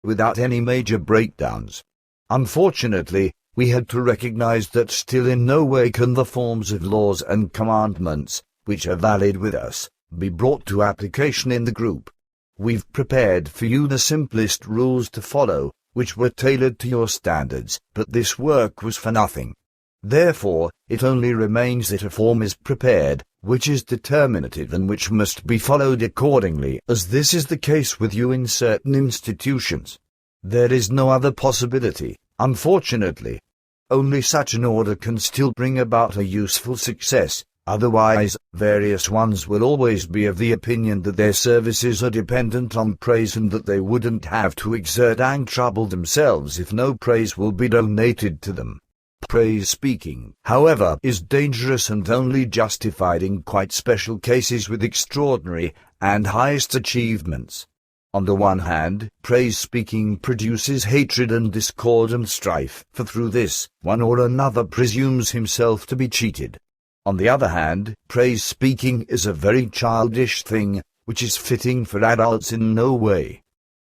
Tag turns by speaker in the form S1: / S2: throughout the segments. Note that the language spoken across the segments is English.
S1: without any major breakdowns. Unfortunately, we had to recognize that still in no way can the forms of laws and commandments, which are valid with us, be brought to application in the group. We've prepared for you the simplest rules to follow, which were tailored to your standards, but this work was for nothing. Therefore, it only remains that a form is prepared, which is determinative and which must be followed accordingly, as this is the case with you in certain institutions. There is no other possibility, unfortunately. Only such an order can still bring about a useful success, otherwise, various ones will always be of the opinion that their services are dependent on praise and that they wouldn't have to exert any trouble themselves if no praise will be donated to them. Praise speaking, however, is dangerous and only justified in quite special cases with extraordinary and highest achievements. On the one hand, praise speaking produces hatred and discord and strife, for through this, one or another presumes himself to be cheated. On the other hand, praise speaking is a very childish thing, which is fitting for adults in no way.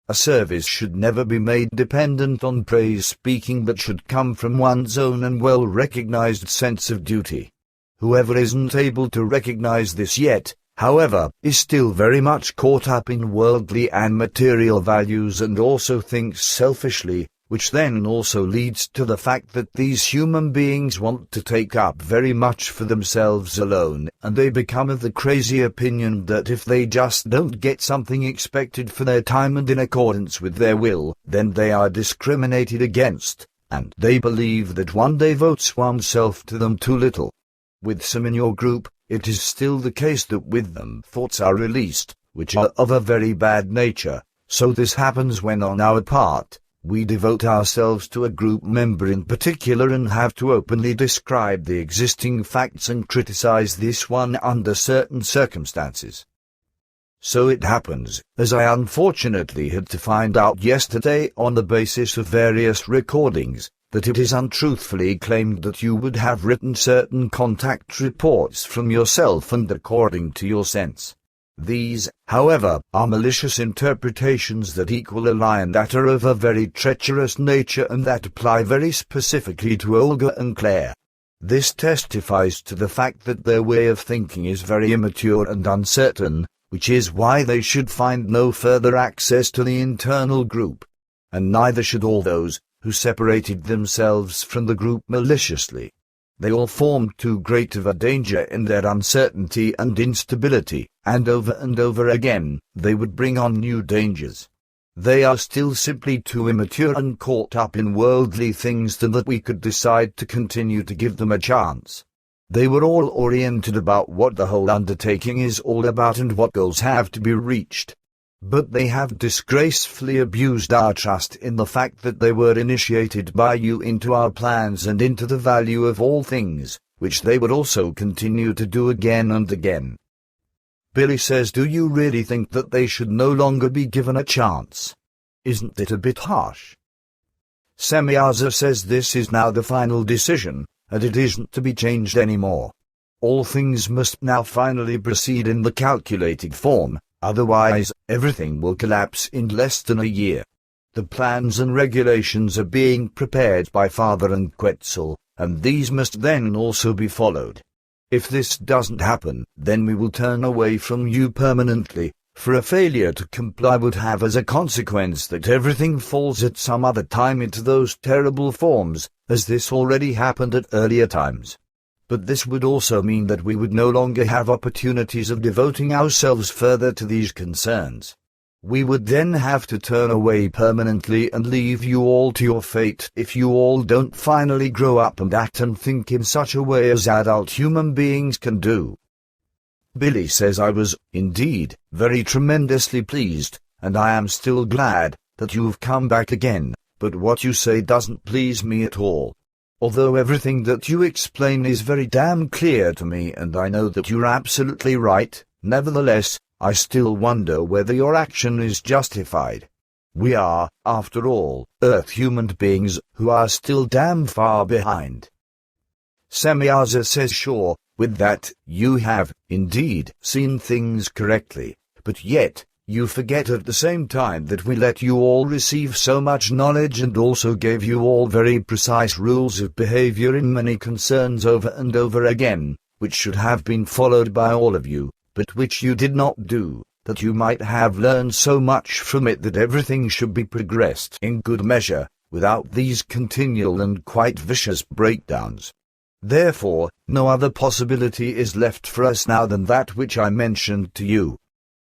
S1: A service should never be made dependent on praise speaking, but should come from one's own and well-recognized sense of duty. Whoever isn't able to recognize this yet, however, is still very much caught up in worldly and material values and also thinks selfishly, which then also leads to the fact that these human beings want to take up very much for themselves alone, and they become of the crazy opinion that if they just don't get something expected for their time and in accordance with their will, then they are discriminated against, and they believe that one devotes oneself to them too little. With some in your group, it is still the case that with them thoughts are released, which are of a very bad nature, so this happens when on our part, we devote ourselves to a group member in particular and have to openly describe the existing facts and criticize this one under certain circumstances. So it happens, as I unfortunately had to find out yesterday on the basis of various recordings, that it is untruthfully claimed that you would have written certain contact reports from yourself and according to your sense. These, however, are malicious interpretations that equal a lie and that are of a very treacherous nature and that apply very specifically to Olga and Claire. This testifies to the fact that their way of thinking is very immature and uncertain, which is why they should find no further access to the internal group. And neither should all those who separated themselves from the group maliciously. They all formed too great of a danger in their uncertainty and instability, and over again, they would bring on new dangers. They are still simply too immature and caught up in worldly things than that we could decide to continue to give them a chance. They were all oriented about what the whole undertaking is all about and what goals have to be reached. But they have disgracefully abused our trust in the fact that they were initiated by you into our plans and into the value of all things, which they would also continue to do again and again. Billy says, do you really think that they should no longer be given a chance? Isn't it a bit harsh? Semyaza says this is now the final decision, and it isn't to be changed anymore. All things must now finally proceed in the calculated form, otherwise, everything will collapse in less than a year. The plans and regulations are being prepared by Father and Quetzal, and these must then also be followed. If this doesn't happen, then we will turn away from you permanently, for a failure to comply would have as a consequence that everything falls at some other time into those terrible forms, as this already happened at earlier times. But this would also mean that we would no longer have opportunities of devoting ourselves further to these concerns. We would then have to turn away permanently and leave you all to your fate if you all don't finally grow up and act and think in such a way as adult human beings can do. Billy says, I was, indeed, very tremendously pleased, and I am still glad, that you've come back again, but what you say doesn't please me at all. Although everything that you explain is very damn clear to me and I know that you're absolutely right, nevertheless, I still wonder whether your action is justified. We are, after all, Earth human beings who are still damn far behind. Semyaza says, sure, with that, you have, indeed, seen things correctly, but yet, You forget at the same time that we let you all receive so much knowledge and also gave you all very precise rules of behavior in many concerns over and over again, which should have been followed by all of you, but which you did not do, that you might have learned so much from it that everything should be progressed in good measure, without these continual and quite vicious breakdowns. Therefore, no other possibility is left for us now than that which I mentioned to you.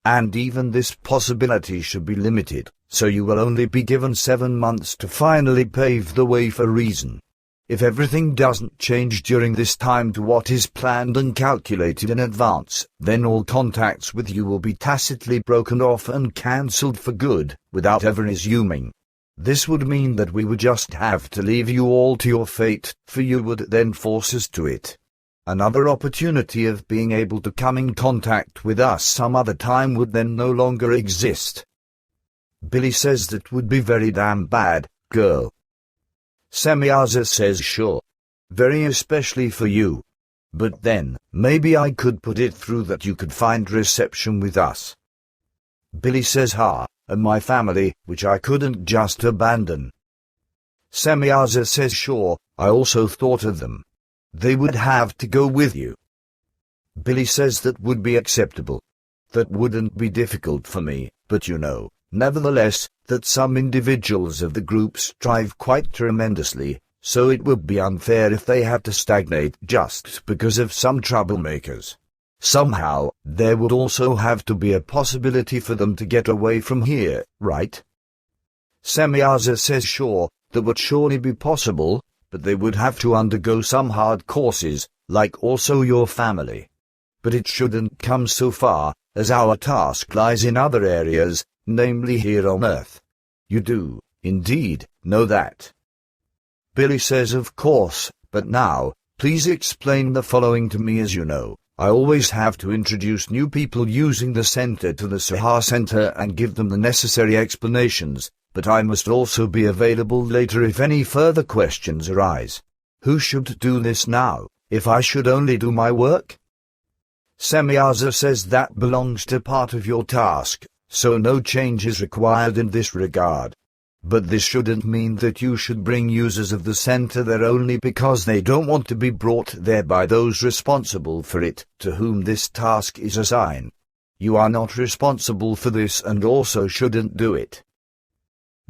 S1: And even this possibility should be limited, so you will only be given 7 months to finally pave the way for reason. If everything doesn't change during this time to what is planned and calculated in advance, then all contacts with you will be tacitly broken off and cancelled for good, without ever resuming. This would mean that we would just have to leave you all to your fate, for you would then force us to it. Another opportunity of being able to come in contact with us some other time would then no longer exist. Billy says that would be very damn bad, girl. Semyaza says sure. Very especially for you. But then, maybe I could put it through that you could find reception with us. Billy says and my family, which I couldn't just abandon. Semyaza says sure, I also thought of them. They would have to go with you. Billy says that would be acceptable. That wouldn't be difficult for me, but you know, nevertheless, that some individuals of the group strive quite tremendously, so it would be unfair if they had to stagnate just because of some troublemakers. Somehow, there would also have to be a possibility for them to get away from here, right? Semyaza says sure, that would surely be possible, but they would have to undergo some hard courses, like also your family. But it shouldn't come so far, as our task lies in other areas, namely here on Earth. You do, indeed, know that. Billy says of course, but now, please explain the following to me. As you know, I always have to introduce new people using the center to the Saha Center and give them the necessary explanations, but I must also be available later if any further questions arise. Who should do this now, if I should only do my work? Semyaza says that belongs to part of your task, so no change is required in this regard. But this shouldn't mean that you should bring users of the center there only because they don't want to be brought there by those responsible for it, to whom this task is assigned. You are not responsible for this and also shouldn't do it.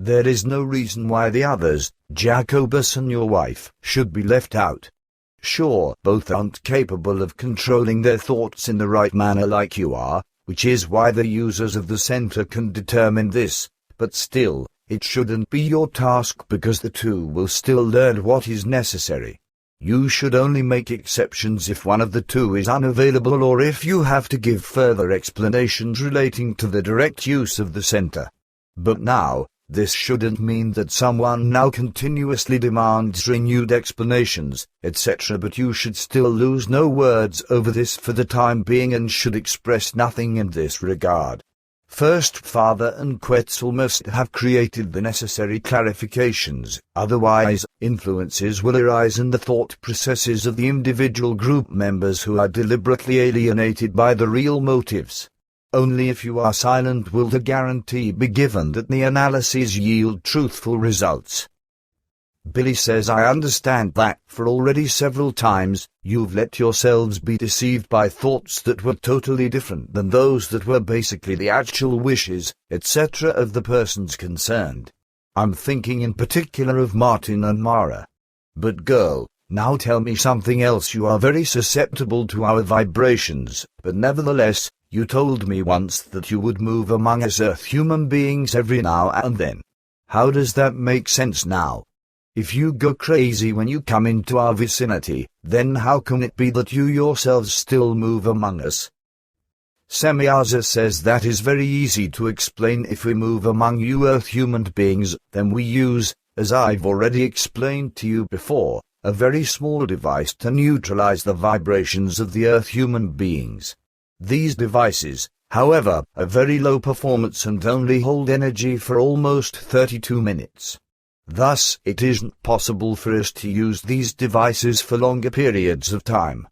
S1: There is no reason why the others, Jacobus and your wife, should be left out. Sure, both aren't capable of controlling their thoughts in the right manner like you are, which is why the users of the center can determine this, but still, it shouldn't be your task because the two will still learn what is necessary. You should only make exceptions if one of the two is unavailable or if you have to give further explanations relating to the direct use of the center. But now, this shouldn't mean that someone now continuously demands renewed explanations, etc. But you should still lose no words over this for the time being and should express nothing in this regard. First, Father and Quetzal must have created the necessary clarifications, otherwise, influences will arise in the thought processes of the individual group members who are deliberately alienated by the real motives. Only if you are silent will the guarantee be given that the analyses yield truthful results. Billy says I understand that, for already several times, you've let yourselves be deceived by thoughts that were totally different than those that were basically the actual wishes, etc. of the persons concerned. I'm thinking in particular of Martin and Mara. But girl, now tell me something else. You are very susceptible to our vibrations, but nevertheless, you told me once that you would move among us Earth human beings every now and then. How does that make sense now? If you go crazy when you come into our vicinity, then how can it be that you yourselves still move among us? Semyaza says that is very easy to explain. If we move among you Earth human beings, then we use, as I've already explained to you before, a very small device to neutralize the vibrations of the Earth human beings. These devices, however, are very low performance and only hold energy for almost 32 minutes. Thus, it isn't possible for us to use these devices for longer periods of time.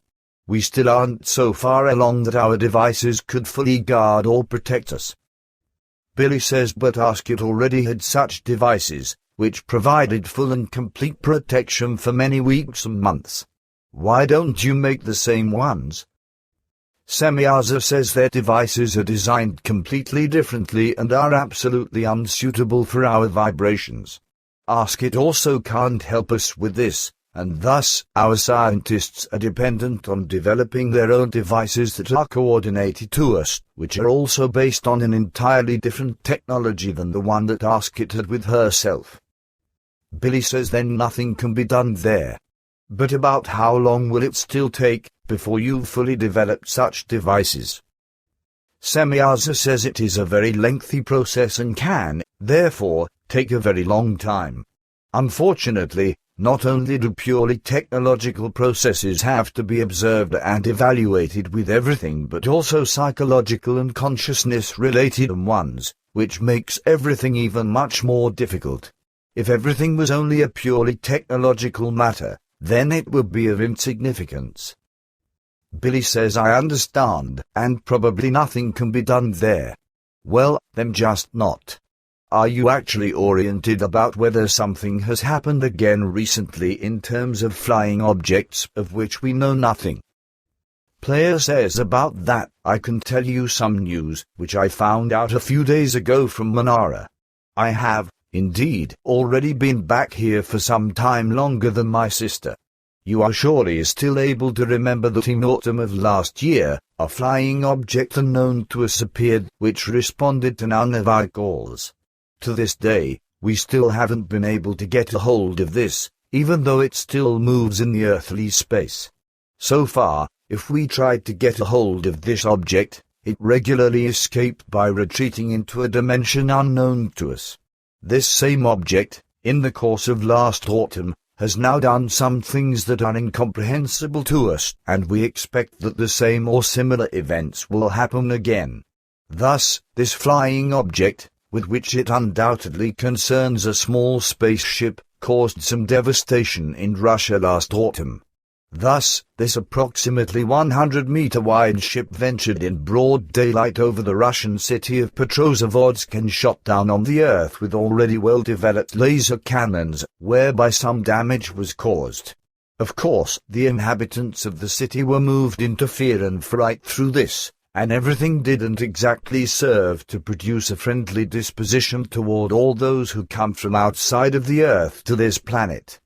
S1: We still aren't so far along that our devices could fully guard or protect us. Billy says, but Askit already had such devices, which provided full and complete protection for many weeks and months. Why don't you make the same ones? Semyaza says their devices are designed completely differently and are absolutely unsuitable for our vibrations. Askit also can't help us with this, and thus our scientists are dependent on developing their own devices that are coordinated to us, which are also based on an entirely different technology than the one that Askit had with herself. Billy says then nothing can be done there. But about how long will it still take before you've fully developed such devices? Semyaza says it is a very lengthy process and can, therefore, take a very long time. Unfortunately, not only do purely technological processes have to be observed and evaluated with everything, but also psychological and consciousness-related ones, which makes everything even much more difficult. If everything was only a purely technological matter, then it would be of insignificance. Billy says, I understand, and probably nothing can be done there. Well, then just not. Are you actually oriented about whether something has happened again recently in terms of flying objects of which we know nothing? Pleija says, about that, I can tell you some news, which I found out a few days ago from Manara. I have, indeed, already been back here for some time longer than my sister. You are surely still able to remember that in autumn of last year, a flying object unknown to us appeared, which responded to none of our calls. To this day, we still haven't been able to get a hold of this, even though it still moves in the earthly space. So far, if we tried to get a hold of this object, it regularly escaped by retreating into a dimension unknown to us. This same object, in the course of last autumn, has now done some things that are incomprehensible to us, and we expect that the same or similar events will happen again. Thus, this flying object, with which it undoubtedly concerns a small spaceship, caused some devastation in Russia last autumn. Thus, this approximately 100-meter-wide ship ventured in broad daylight over the Russian city of Petrozavodsk and shot down on the earth with already well-developed laser cannons, whereby some damage was caused. Of course, the inhabitants of the city were moved into fear and fright through this, and everything didn't exactly serve to produce a friendly disposition toward all those who come from outside of the Earth to this planet.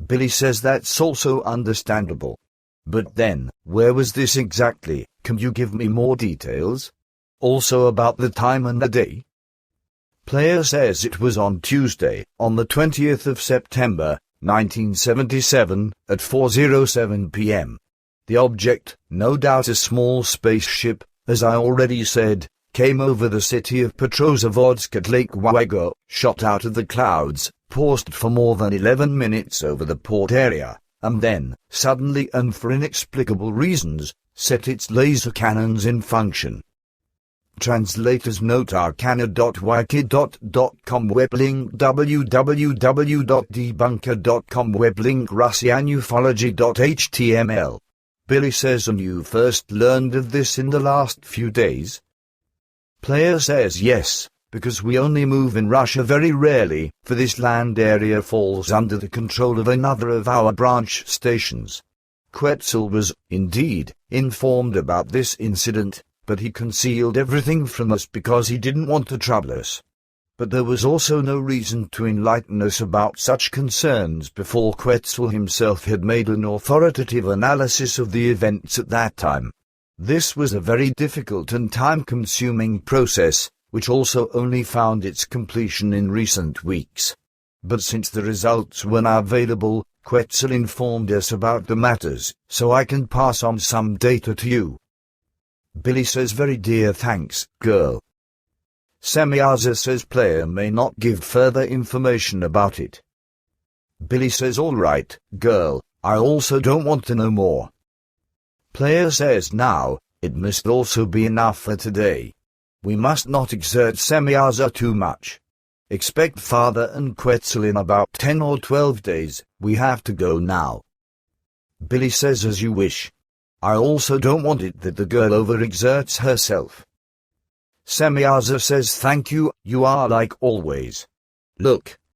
S1: Billy says that's also understandable. But then, where was this exactly? Can you give me more details? Also about the time and the day? Pleija says it was on Tuesday, on the 20th of September, 1977, at 4:07 p.m. The object, no doubt a small spaceship, as I already said, came over the city of Petrozavodsk at Lake Wago, shot out of the clouds, paused for more than 11 minutes over the port area, and then, suddenly and for inexplicable reasons, set its laser cannons in function. Translator's note: arcana.wiki.com weblink www.debunker.com weblink russianufology.html. Billy says, and you first learned of this in the last few days? Pleija says yes, because we only move in Russia very rarely, for this land area falls under the control of another of our branch stations. Quetzal was, indeed, informed about this incident, but he concealed everything from us because he didn't want to trouble us. But there was also no reason to enlighten us about such concerns before Quetzal himself had made an authoritative analysis of the events at that time. This was a very difficult and time-consuming process, which also only found its completion in recent weeks. But since the results were now available, Quetzal informed us about the matters, so I can pass on some data to you. Billy says, very dear thanks, girl. Semyaza says Pleija may not give further information about it. Billy says, all right, girl, I also don't want to know more. Pleija says, now, it must also be enough for today. We must not exert Semyaza too much. Expect Father and Quetzal in about 10 or 12 days, we have to go now. Billy says, as you wish. I also don't want it that the girl overexerts herself. Semyaza says thank you, you are like always. Look,